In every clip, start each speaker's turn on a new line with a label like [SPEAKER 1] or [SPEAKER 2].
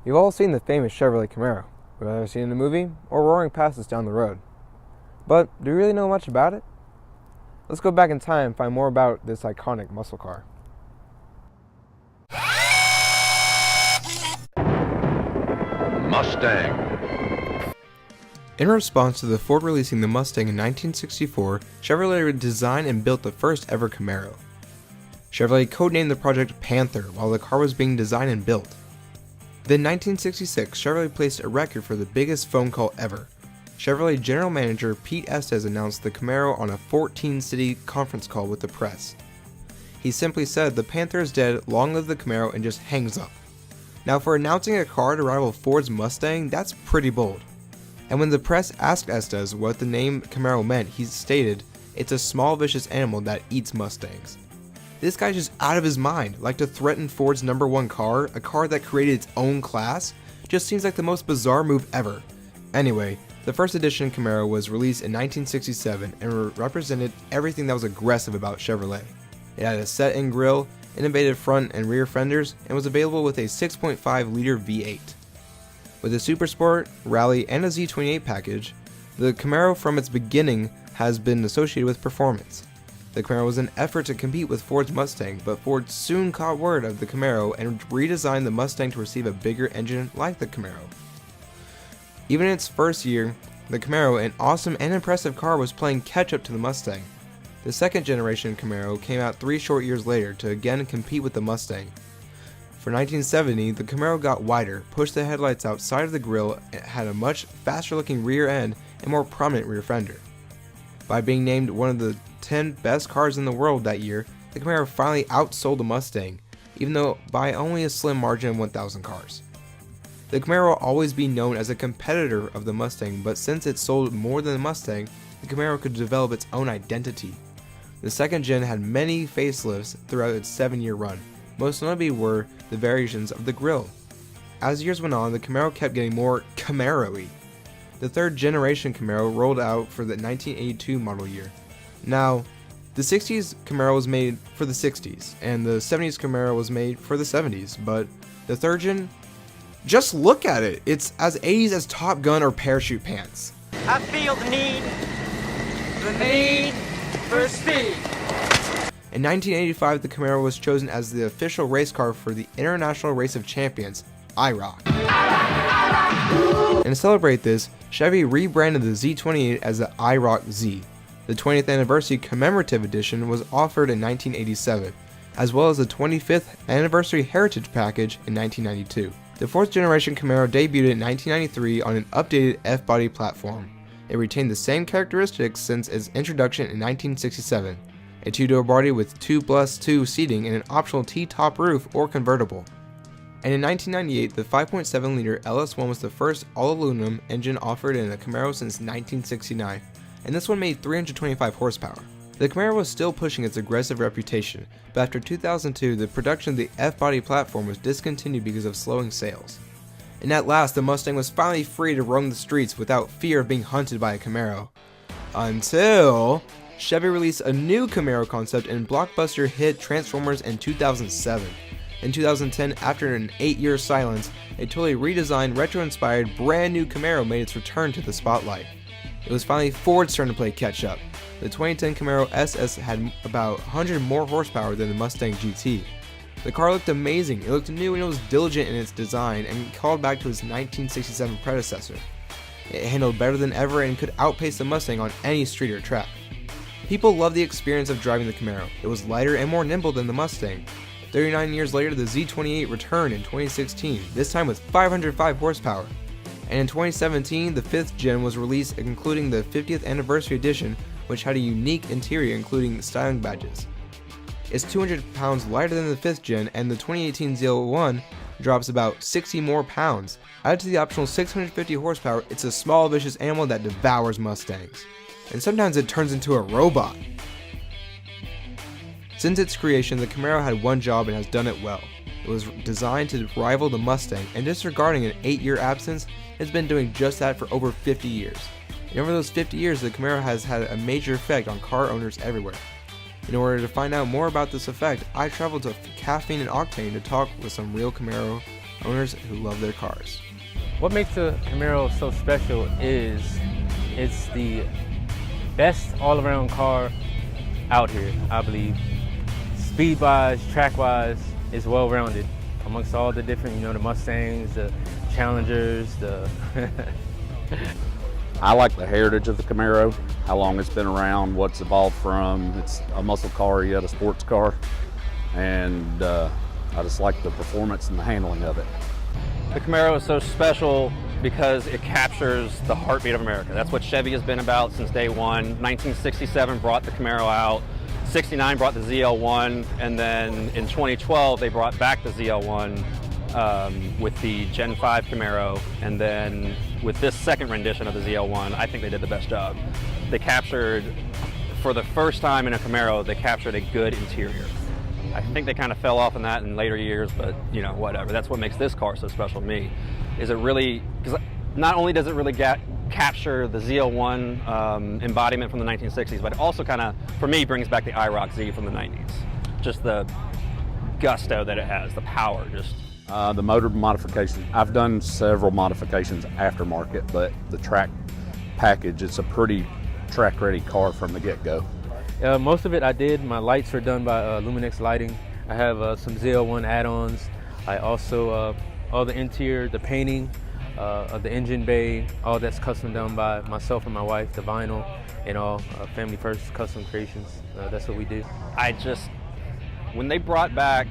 [SPEAKER 1] You've all seen the famous Chevrolet Camaro, whether either seen it in a movie or roaring past us down the road. But do you really know much about it? Let's go back in time and find more about this iconic muscle car.
[SPEAKER 2] Mustang.
[SPEAKER 1] In response to the Ford releasing the Mustang in 1964, Chevrolet designed and built the first ever Camaro. Chevrolet codenamed the project Panther while the car was being designed and built. Then in 1966, Chevrolet placed a record for the biggest phone call ever. Chevrolet General Manager Pete Estes announced the Camaro on a 14-city conference call with the press. He simply said, "The Panther is dead, long live the Camaro," and just hangs up. Now for announcing a car to rival Ford's Mustang, that's pretty bold. And when the press asked Estes what the name Camaro meant, he stated, "It's a small vicious animal that eats Mustangs." This guy's just out of his mind, like to threaten Ford's #1 car, a car that created its own class, just seems like the most bizarre move ever. Anyway, the first edition Camaro was released in 1967 and represented everything that was aggressive about Chevrolet. It had a set-in grille, innovative front and rear fenders, and was available with a 6.5-liter V8. With a Super Sport, Rally, and a Z28 package, the Camaro from its beginning has been associated with performance. The Camaro was an effort to compete with Ford's Mustang, but Ford soon caught word of the Camaro and redesigned the Mustang to receive a bigger engine like the Camaro. Even in its first year, the Camaro, an awesome and impressive car, was playing catch-up to the Mustang. The second generation Camaro came out 3 short years later to again compete with the Mustang. For 1970, the Camaro got wider, pushed the headlights outside of the grille, and had a much faster looking rear end and more prominent rear fender. By being named one of the 10 best cars in the world that year, the Camaro finally outsold the Mustang, even though by only a slim margin of 1,000 cars. The Camaro will always be known as a competitor of the Mustang, but since it sold more than the Mustang, the Camaro could develop its own identity. The second gen had many facelifts throughout its 7-year run. Most notably were the variations of the grille. As years went on, the Camaro kept getting more Camaro-y. The third generation Camaro rolled out for the 1982 model year. Now, the 60s Camaro was made for the 60s, and the 70s Camaro was made for the 70s, but the third gen, just look at it. It's as 80s as Top Gun or Parachute Pants.
[SPEAKER 3] I feel the need for speed.
[SPEAKER 1] In 1985, the Camaro was chosen as the official race car for the International Race of Champions, iroc. And to celebrate this, Chevy rebranded the Z28 as the iroc-z. The 20th anniversary commemorative edition was offered in 1987, as well as the 25th anniversary heritage package in 1992. The 4th generation Camaro debuted in 1993 on an updated F-body platform. It retained the same characteristics since its introduction in 1967. A 2-door body with 2+2 seating and an optional T-top roof or convertible. And in 1998, the 5.7-liter LS1 was the first all-aluminum engine offered in a Camaro since 1969, and this one made 325 horsepower. The Camaro was still pushing its aggressive reputation, but after 2002, the production of the F-body platform was discontinued because of slowing sales. And at last, the Mustang was finally free to roam the streets without fear of being hunted by a Camaro. Until Chevy released a new Camaro concept in blockbuster hit Transformers in 2007. In 2010, after an 8-year silence, a totally redesigned, retro-inspired, brand new Camaro made its return to the spotlight. It was finally Ford's turn to play catch-up. The 2010 Camaro SS had about 100 more horsepower than the Mustang GT. The car looked amazing, it looked new, and it was diligent in its design and called back to its 1967 predecessor. It handled better than ever and could outpace the Mustang on any street or track. People loved the experience of driving the Camaro. It was lighter and more nimble than the Mustang. 39 years later, the Z28 returned in 2016, this time with 505 horsepower. And in 2017, the 5th gen was released, including the 50th anniversary edition, which had a unique interior including styling badges. It's 200 pounds lighter than the 5th gen, and the 2018 Z01 drops about 60 more pounds. Added to the optional 650 horsepower, it's a small, vicious animal that devours Mustangs. And sometimes it turns into a robot. Since its creation, the Camaro had one job and has done it well. It was designed to rival the Mustang, and disregarding an 8-year absence, it's been doing just that for over 50 years. And over those 50 years, the Camaro has had a major effect on car owners everywhere. In order to find out more about this effect, I traveled to Caffeine and Octane to talk with some real Camaro owners who love their cars.
[SPEAKER 2] What makes the Camaro so special is it's the best all-around car out here, I believe. Speed-wise, track-wise, it's well-rounded amongst all the different, the Mustangs, the Challengers,
[SPEAKER 4] I like the heritage of the Camaro, how long it's been around, what's evolved from. It's a muscle car yet a sports car, and I just like the performance and the handling of it.
[SPEAKER 5] The Camaro is so special because it captures the heartbeat of America. That's what Chevy has been about since day one. 1967 brought the Camaro out, 69 brought the ZL1, and then in 2012 they brought back the ZL1 with the Gen 5 Camaro, and then with this second rendition of the ZL1, I think they did the best job. They captured, for the first time in a Camaro, they captured a good interior. I think they kind of fell off on that in later years, but whatever. That's what makes this car so special to me. Is it really, because not only does it really capture the ZL1 embodiment from the 1960s, but it also kind of, for me, brings back the iroc-z from the 90s. Just the gusto that it has, the power, just.
[SPEAKER 4] The motor modifications, I've done several modifications aftermarket, but the track package, it's a pretty track-ready car from the get-go.
[SPEAKER 2] Most of it I did. My lights are done by Luminex Lighting. I have some ZL1 add-ons. I also, all the interior, the painting of the engine bay, all that's custom done by myself and my wife, the vinyl, and all Family First custom creations. That's what we do.
[SPEAKER 5] When they brought back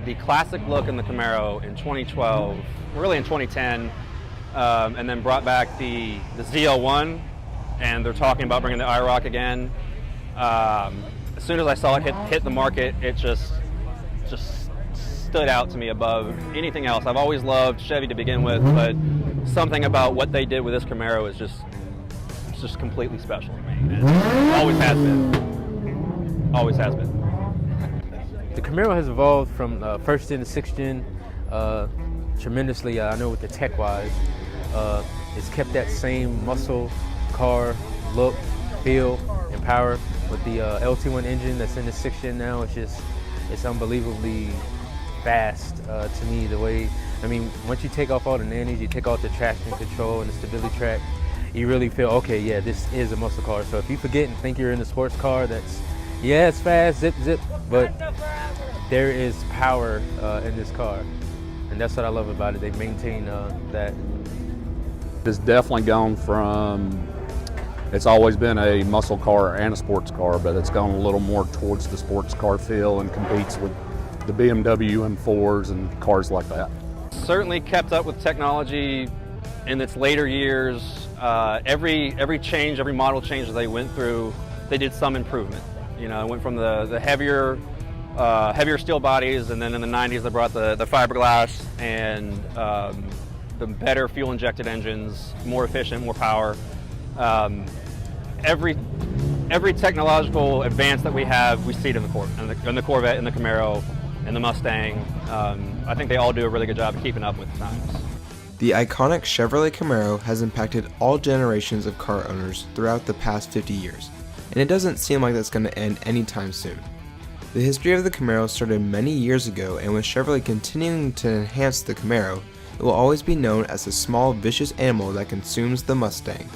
[SPEAKER 5] the classic look in the Camaro in 2012, really in 2010, and then brought back the ZL1, and they're talking about bringing the iroc again. As soon as I saw it hit the market, it just stood out to me above anything else. I've always loved Chevy to begin with, but something about what they did with this Camaro is just completely special to me. And always has been. Always has been.
[SPEAKER 2] The Camaro has evolved from first gen to sixth gen tremendously. I know with the tech-wise, it's kept that same muscle car look, feel, and power. With the LT1 engine that's in the sixth gen now, it's unbelievably fast to me. The way, once you take off all the nannies, you take off the traction control and the stability track, you really feel, okay, yeah, this is a muscle car. So if you forget and think you're in a sports car, it's fast, zip, zip, but there is power in this car, and that's what I love about it. They maintain that.
[SPEAKER 4] It's definitely gone from, it's always been a muscle car and a sports car, but it's gone a little more towards the sports car feel and competes with the BMW M4s and cars like that.
[SPEAKER 5] Certainly kept up with technology in its later years. Every change, every model change that they went through, they did some improvement. It went from the heavier steel bodies, and then in the 90s they brought the fiberglass and the better fuel-injected engines, more efficient, more power. Every technological advance that we have, we see it in the Corvette, in the Camaro, in the Mustang. I think they all do a really good job of keeping up with the times.
[SPEAKER 1] The iconic Chevrolet Camaro has impacted all generations of car owners throughout the past 50 years, and it doesn't seem like that's going to end anytime soon. The history of the Camaro started many years ago, and with Chevrolet continuing to enhance the Camaro, it will always be known as the small, vicious animal that consumes the Mustang.